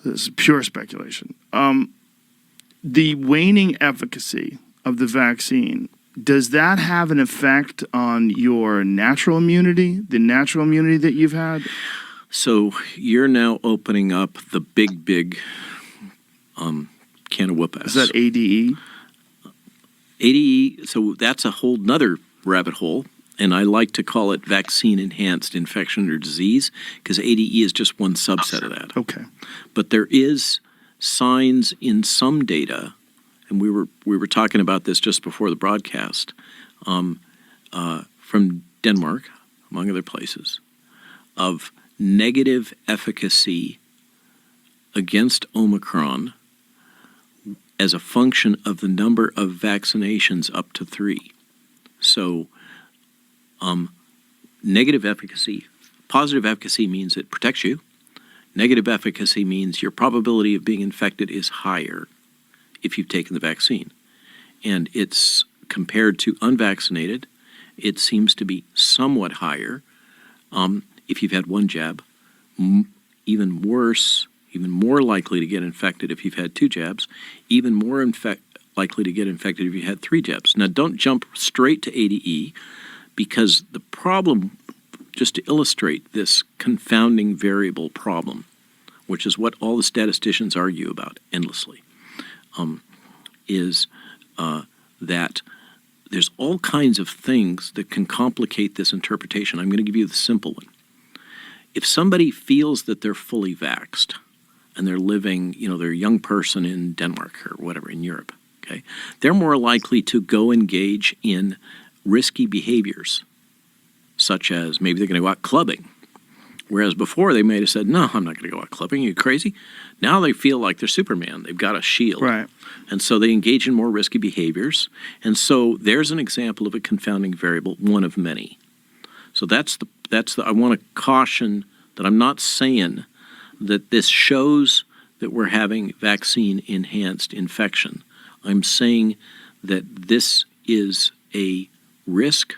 this is pure speculation. The waning efficacy of the vaccine, does that have an effect on your natural immunity, the natural immunity that you've had? So you're now opening up the big can of whoop-ass. Is that ADE? ADE, so that's a whole nother rabbit hole, and I like to call it vaccine-enhanced infection or disease, because ADE is just one subset of that. Okay. But there is signs in some data, and we were talking about this just before the broadcast, from Denmark, among other places, of negative efficacy against Omicron as a function of the number of vaccinations up to 3. So negative efficacy, positive efficacy means it protects you. Negative efficacy means your probability of being infected is higher if you've taken the vaccine. And it's compared to unvaccinated, it seems to be somewhat higher if you've had one jab. Even worse, even more likely to get infected if you've had 2 jabs, even more likely to get infected if you had 3 jabs. Now, don't jump straight to ADE, because the problem, just to illustrate this confounding variable problem, which is what all the statisticians argue about endlessly, is that there's all kinds of things that can complicate this interpretation. I'm going to give you the simple one. If somebody feels that they're fully vaxxed, and they're living, they're a young person in Denmark or whatever, in Europe, okay, they're more likely to go engage in risky behaviors, such as maybe they're going to go out clubbing. Whereas before they may have said, no, I'm not going to go out clubbing. Are you crazy? Now they feel like they're Superman. They've got a shield. Right. And so they engage in more risky behaviors. And so there's an example of a confounding variable, one of many. So that's the I want to caution that I'm not saying that this shows that we're having vaccine-enhanced infection. I'm saying that this is a risk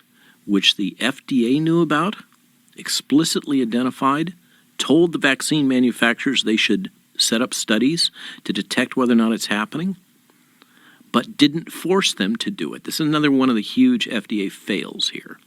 which the FDA knew about, explicitly identified, told the vaccine manufacturers they should set up studies to detect whether or not it's happening, but didn't force them to do it. This is another one of the huge FDA fails here.